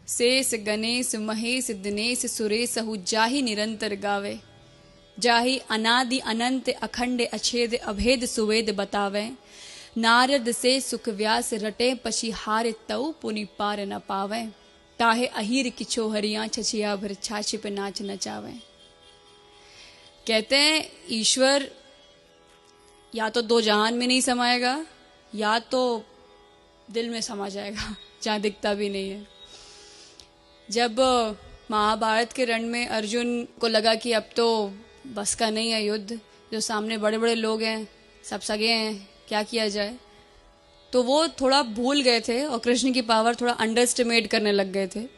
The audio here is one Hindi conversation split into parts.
शेष गणेश महेश दिनेश सुरेशहु जाहि निरंतर गावे। जाहि अनादि अनंत अखंड अछेद अभेद सुवेद बतावे। नारद से सुख व्यास रटे पशी हार तऊ पुनि पार न पावे। ताहे अहीर किछो हरिया छछिया भर छाछ पे नाच नचावे। कहते हैं ईश्वर या तो दो जहान में नहीं समाएगा या तो दिल में समा जाएगा जहाँ दिखता भी नहीं है। जब महाभारत के रण में अर्जुन को लगा कि अब तो बस का नहीं है युद्ध, जो सामने बड़े बड़े लोग हैं सब सगे हैं, क्या किया जाए, तो वो थोड़ा भूल गए थे और कृष्ण की पावर थोड़ा अंडरस्टिमेट करने लग गए थे।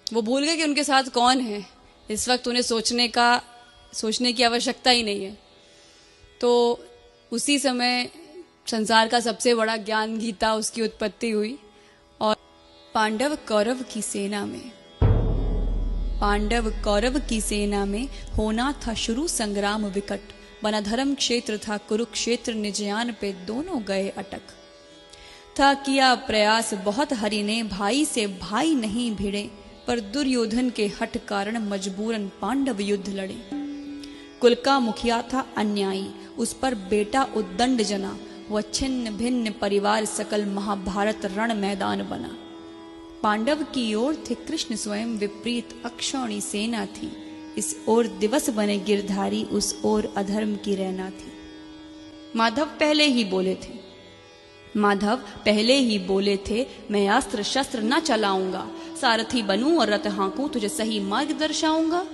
वो भूल गए कि उनके साथ कौन है। इस वक्त उन्हें सोचने की आवश्यकता ही नहीं है। तो उसी समय संसार का सबसे बड़ा ज्ञान गीता उसकी उत्पत्ति हुई। और पांडव कौरव की सेना में होना था शुरू संग्राम विकट। बना धर्म क्षेत्र था कुरुक्षेत्र, निजयान पे दोनों गए अटक। था किया प्रयास बहुत हरि ने, भाई से भाई नहीं भिड़े, पर दुर्योधन के हठ कारण मजबूरन पांडव युद्ध लड़े। कुल का मुखिया था अन्यायी, उस पर बेटा उद्दंड जना, वह छिन्न भिन्न परिवार सकल महाभारत रण मैदान बना। पांडव की ओर थे कृष्ण स्वयं, विपरीत अक्षौणी सेना थी। इस ओर दिवस बने गिरधारी, उस ओर अधर्म की रहना थी। माधव पहले ही बोले थे मैं अस्त्र शस्त्र न चलाऊंगा, सारथी बनूं और रथ हाँकूं, तुझे सही मार्ग दर्शाऊंगा।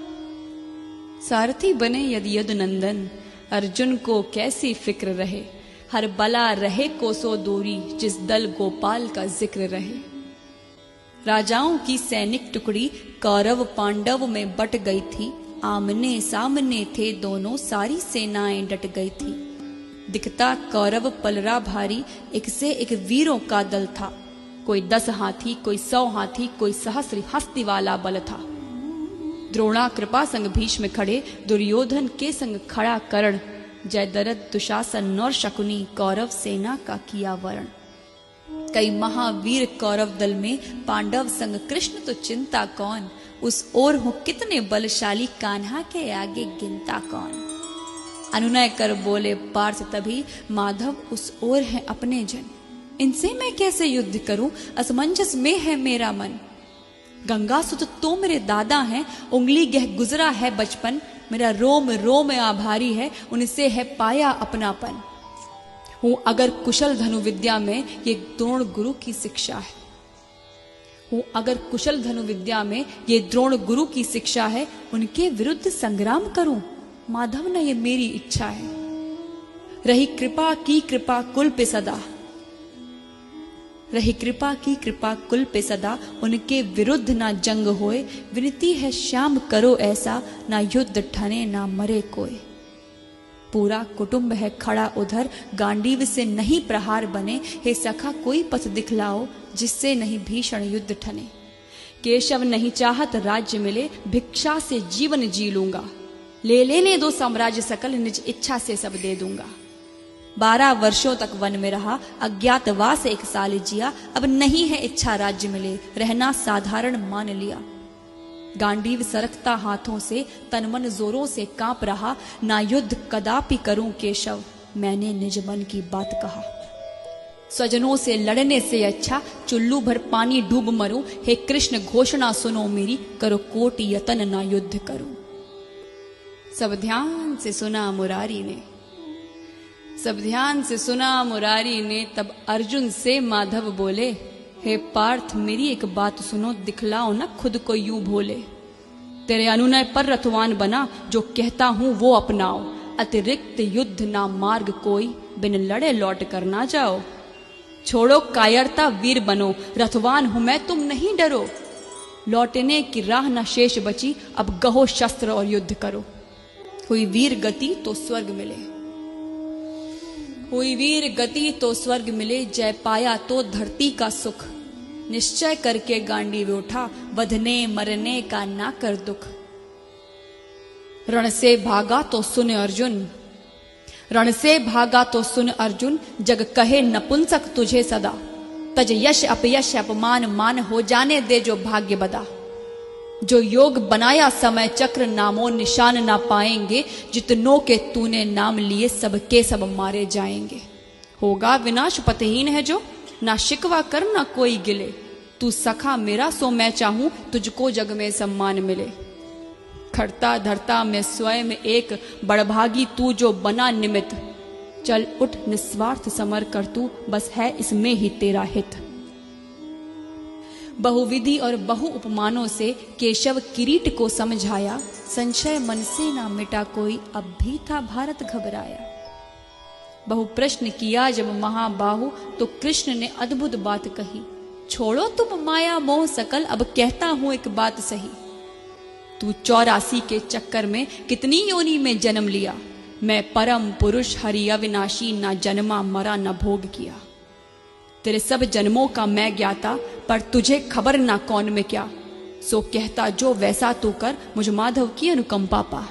सारथी बने यदि नंदन, अर्जुन को कैसी फिक्र रहे, हर बला रहे कोसों दूरी, जिस दल गोपाल का जिक्र रहे। राजाओं की सैनिक टुकड़ी कौरव पांडव में बट गई थी, आमने सामने थे दोनों, सारी सेनाएं डट गई थी। दिखता कौरव पलरा भारी, एक से एक वीरों का दल था। कोई 10 हाथी, कोई 100 हाथी, कोई सहस्र हस्ती वाला बल था। द्रोणा कृपा संग भीष्म खड़े, दुर्योधन के संग खड़ा कर्ण, जयद्रथ दुशासन और शकुनी, कौरव सेना का किया वरण। कई महावीर कौरव दल में, पांडव संग कृष्ण तो चिंता कौन, उस ओर हो कितने बलशाली, कान्हा के आगे गिनता कौन। अनुनय कर बोले पार्थ तभी, माधव उस ओर है अपने जन, इनसे मैं कैसे युद्ध करूं, असमंजस में है मेरा मन। गंगा सुत तो मेरे दादा हैं, उंगली गह गुजरा है बचपन, मेरा रोम रोम आभारी है, उनसे है पाया अपनापन। हूं अगर कुशल धनु विद्या में, ये द्रोण गुरु की शिक्षा है। उनके विरुद्ध संग्राम करूं, माधव न ये मेरी इच्छा है। रही कृपा की कृपा कुल पे सदा, उनके विरुद्ध ना जंग होए, विनती है श्याम करो ऐसा, ना युद्ध ठने ना मरे कोई। पूरा कुटुंब है खड़ा उधर, गांडीव से नहीं प्रहार बने, हे सखा कोई पथ दिखलाओ, जिससे नहीं भीषण युद्ध ठने। केशव नहीं चाहत राज्य मिले, भिक्षा से जीवन जी लूंगा, ले लेने दो साम्राज्य सकल, निज इच्छा से सब दे दूंगा। 12 वर्षों तक वन में रहा, अज्ञातवास 1 साल जिया, अब नहीं है इच्छा राज्य मिले, रहना साधारण मान लिया। गांडीव सरकता हाथों से, तन मन जोरों से कांप रहा, ना युद्ध कदापि करूं केशव, मैंने निज मन की बात कहा। स्वजनों से लड़ने से अच्छा, चुल्लू भर पानी डूब मरूं, हे कृष्ण घोषणा सुनो मेरी, करो कोटि यतन ना युद्ध करूं। सब ध्यान से सुना मुरारी ने, तब अर्जुन से माधव बोले, हे पार्थ मेरी एक बात सुनो, दिखलाओ न खुद को यूं भोले। तेरे अनुनय पर रथवान बना, जो कहता हूं वो अपनाओ, अतिरिक्त युद्ध ना मार्ग कोई, बिन लड़े लौट कर ना जाओ। छोड़ो कायरता वीर बनो, रथवान हूं मैं तुम नहीं डरो। लौटने की राह न शेष बची, अब गहो शस्त्र और युद्ध करो। हुई वीर गति तो स्वर्ग मिले, जय पाया तो धरती का सुख। निश्चय करके गांडीव उठा, वधने मरने का ना कर दुख। रण से भागा तो सुन अर्जुन, जग कहे नपुंसक तुझे सदा। तज यश अपयश अपमान मान हो जाने दे जो भाग्य बदा। जो योग बनाया समय चक्र नामो निशान ना पाएंगे, जितनों के तूने नाम लिए सबके सब मारे जाएंगे। होगा विनाश पतहीन है जो, ना शिकवा कर ना कोई गिले। तू सखा मेरा सो मैं चाहूं, तुझको जग में सम्मान मिले। खड़ता धरता मैं स्वयं एक, बड़भागी तू जो बना निमित्त। चल उठ निस्वार्थ समर कर तू, बस है इसमें ही तेरा हित। बहुविधि और बहु उपमानों से केशव किरीट को समझाया। संशय मन से ना मिटा कोई, अब भी था भारत घबराया। बहु प्रश्न किया जब महाबाहु, तो कृष्ण ने अद्भुत बात कही। छोड़ो तुम माया मोह सकल, अब कहता हूं एक बात सही। तू 84 के चक्कर में कितनी योनि में जन्म लिया। मैं परम पुरुष हरि अविनाशी, ना जन्मा मरा न भोग किया। तेरे सब जन्मों का मैं ज्ञाता, पर तुझे खबर ना कौन में क्या। सो कहता जो वैसा तू कर, मुझ माधव की अनुकंपा पा।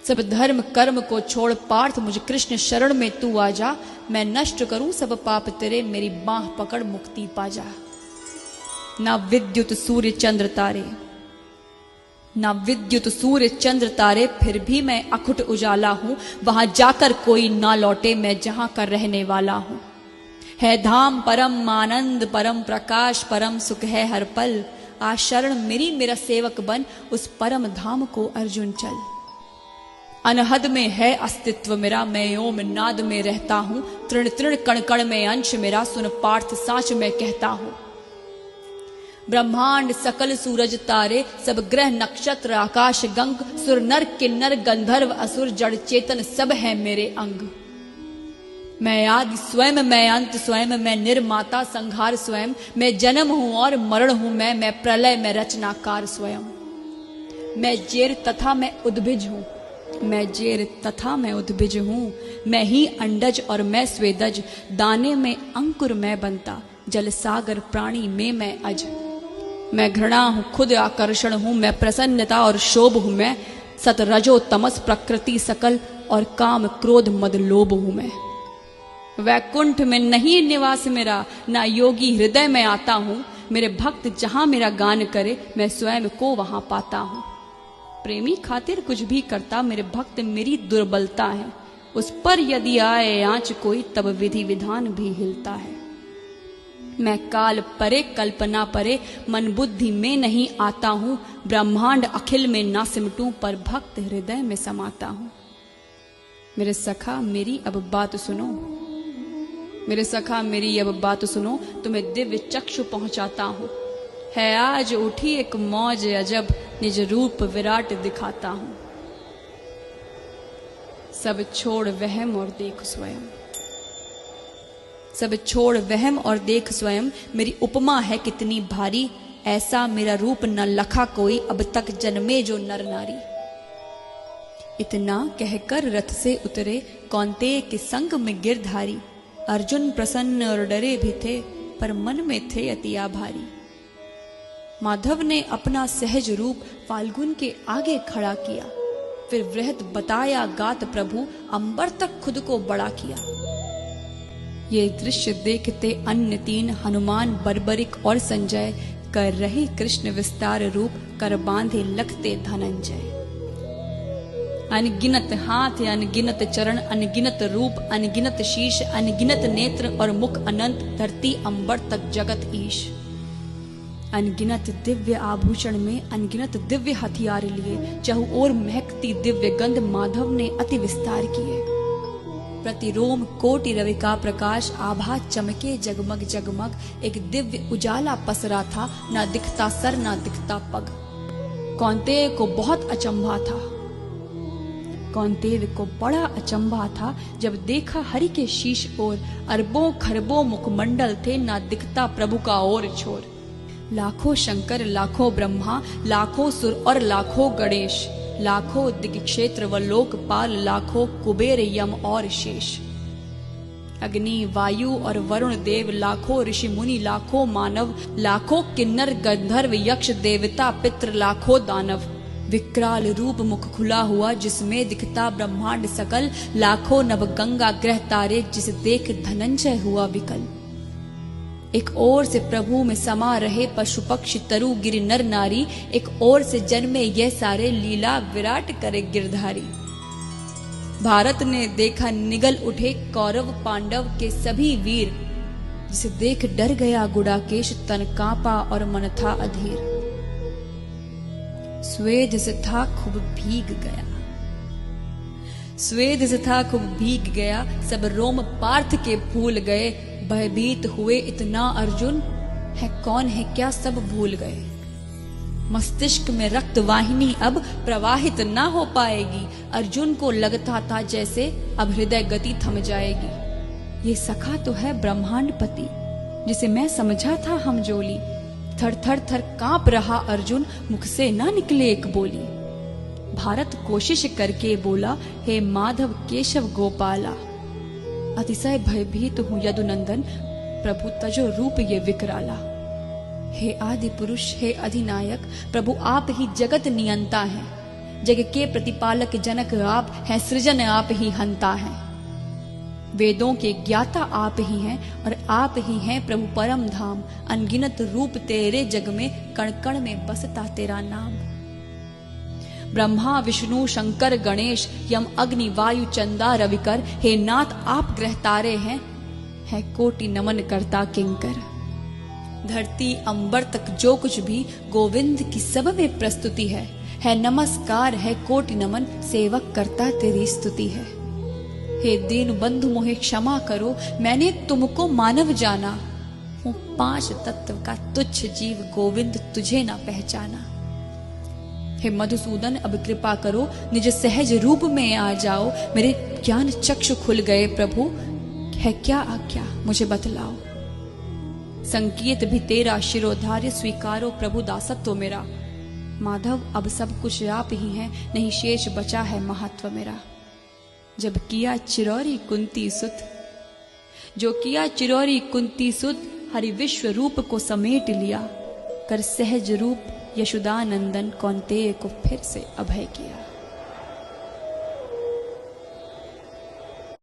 सब धर्म कर्म को छोड़ पार्थ, मुझ कृष्ण शरण में तू आ जा। मैं नष्ट करूं सब पाप तेरे, मेरी बाह पकड़ मुक्ति पा जा। ना विद्युत सूर्य चंद्र तारे, ना विद्युत सूर्य चंद्र तारे, फिर भी मैं अखुट उजाला हूं। वहां जाकर कोई ना लौटे, मैं जहां का रहने वाला हूं। है धाम परम आनंद परम प्रकाश, परम सुख है हर पल। आ शरण मेरी मेरा सेवक बन, उस परम धाम को अर्जुन चल। अनहद में है अस्तित्व मेरा, मैं ओम नाद में रहता हूं। तृण तृण कण कण में अंश मेरा, सुन पार्थ साच में कहता हूं। ब्रह्मांड सकल सूरज तारे, सब ग्रह नक्षत्र आकाश गंग। सुर नर किन्नर गंधर्व असुर, जड़ चेतन सब है मेरे अंग। मैं आदि स्वयं मैं अंत स्वयं, मैं निर्माता संहार स्वयं। मैं जन्म हूं और मरण हूं मैं प्रलय में रचनाकार स्वयं। मैं जेर तथा मैं उद्भिज हूं, मैं जेर तथा मैं उद्भिज हूं। मैं ही अंडज और मैं स्वेदज, दाने में अंकुर मैं बनता। जल सागर प्राणी में मैं अज। मैं घृणा हूं खुद आकर्षण हूं, मैं प्रसन्नता और शोभ हूं मैं। सत रजो तमस प्रकृति सकल, और काम क्रोध मद लोभ हूं मैं। वैकुंठ में नहीं निवास मेरा, ना योगी हृदय में आता हूं। मेरे भक्त जहां मेरा गान करे, मैं स्वयं को वहां पाता हूं। प्रेमी खातिर कुछ भी करता, मेरे भक्त मेरी दुर्बलता है। उस पर यदि आए आंच कोई, तब विधि विधान भी हिलता है। मैं काल परे कल्पना परे, मन बुद्धि में नहीं आता हूं। ब्रह्मांड अखिल में ना सिमटूं, पर भक्त हृदय में समाता हूं। मेरे सखा मेरी अब बात सुनो, मेरे सखा मेरी अब बात सुनो। तुम्हें दिव्य चक्षु पहुंचाता हूं। है आज उठी एक मौज अजब, निज रूप विराट दिखाता हूं। सब छोड़ वहम और देख स्वयं, सब छोड़ वहम और देख स्वयं। मेरी उपमा है कितनी भारी, ऐसा मेरा रूप न लखा कोई, अब तक जन्मे जो नर नारी। इतना कहकर रथ से उतरे, कौन्तेय के संग में गिरधारी। अर्जुन प्रसन्न और डरे भी थे, पर मन में थे अति आभारी। माधव ने अपना सहज रूप फाल्गुन के आगे खड़ा किया। फिर वृहद बताया गात प्रभु, अंबर तक खुद को बड़ा किया। ये दृश्य देखते अन्य तीन, हनुमान बर्बरिक और संजय। कर रहे कृष्ण विस्तार रूप, कर बांधे लगते धनंजय। अनगिनत हाथ अनगिनत चरण, अनगिनत रूप अनगिनत शीश। अनगिनत नेत्र और मुख अनंत, धरती अंबर तक जगत ईश। अनगिनत दिव्य आभूषण में अनगिनत दिव्य हथियार लिए। चहु ओर महकती दिव्य गंध, माधव ने अति विस्तार किए। प्रतिरोम कोटि रवि का प्रकाश, आभा चमके जगमग जगमग। एक दिव्य उजाला पसरा था, ना दिखता सर ना दिखता पग। कौन्तेय को बहुत अचंभा था, कौन्तेय को बड़ा अचंभा था, जब देखा हरि के शीश ओर। अरबों खरबों मुखमंडल थे, ना दिखता प्रभु का और छोर। लाखों शंकर लाखों ब्रह्मा, लाखों सुर और लाखों गणेश। लाखों दिग्क्षेत्र व लोकपाल, लाखों कुबेर यम और शेष। अग्नि वायु और वरुण देव, लाखों ऋषि मुनि लाखों मानव। लाखों किन्नर गंधर्व यक्ष देवता पितृ, लाखों दानव। विकराल रूप मुख खुला हुआ, जिसमें दिखता ब्रह्मांड सकल। लाखों नव गंगा ग्रह तारे, जिस देख धनंजय हुआ विकल। एक ओर से प्रभु में समा रहे पशु पक्षी तरु गिर नर नारी, एक ओर से जन्मे यह सारे लीला विराट करे गिरधारी। भारत ने देखा निगल उठे कौरव पांडव के सभी वीर, जिसे देख डर गया गुडाकेश तन कांपा और मन था अधीर। स्वेद से था खूब भीग गया, स्वेद से था खूब भीग गया, सब रोम पार्थ के फूल गए। भयभीत हुए इतना अर्जुन, है कौन है क्या सब भूल गए। मस्तिष्क में रक्त वाहिनी अब प्रवाहित ना हो पाएगी। अर्जुन को लगता था जैसे अब हृदय गति थम जाएगी। ये सखा तो है ब्रह्मांडपति, जिसे मैं समझा था हम जोली। थर थर थर कांप रहा अर्जुन, मुख से ना निकले एक बोली। भारत कोशिश करके बोला, हे माधव केशव गोपाला, अतिशय भयभीत हूं यदुनंदन, प्रभु तजो रूप ये विकराला। हे आदि पुरुष, हे अधिनायक, प्रभु आप ही जगत नियंता हैं। जग के प्रतिपालक जनक आप हैं, सृजन आप ही हंता हैं। वेदों के ज्ञाता आप ही हैं और आप ही हैं प्रभु परम धाम। अनगिनत रूप तेरे जग में, कण कण में बसता तेरा नाम। ब्रह्मा विष्णु शंकर गणेश, यम अग्नि वायु चंदा रविकर, हे नाथ आप ग्रह तारे हैं, है कोटि नमन करता किंकर। धरती अंबर तक जो कुछ भी गोविंद की सब में प्रस्तुति है नमस्कार, है कोटि नमन, सेवक करता तेरी स्तुति है। हे दीन बंधु मोहे क्षमा करो, मैंने तुमको मानव जाना, हूँ 5 तत्व का तुच्छ जीव, गोविंद तुझे ना पहचाना। हे मधुसूदन अब कृपा करो, निज सहज रूप में आ जाओ। मेरे ज्ञान चक्षु खुल गए प्रभु, है क्या आज्ञा मुझे बतलाओ। संकेत भी तेरा शिरोधार्य, स्वीकारो प्रभु दासत्व मेरा। माधव अब सब कुछ आप ही हैं, नहीं शेष बचा है महत्व मेरा। जब किया चिरौरी कुंती सुत, जो किया चिरौरी कुंती सुत, हरि विश्व रूप को समेट लिया। कर सहज रूप यशोदानंदन, कौन्तेय को फिर से अभय किया।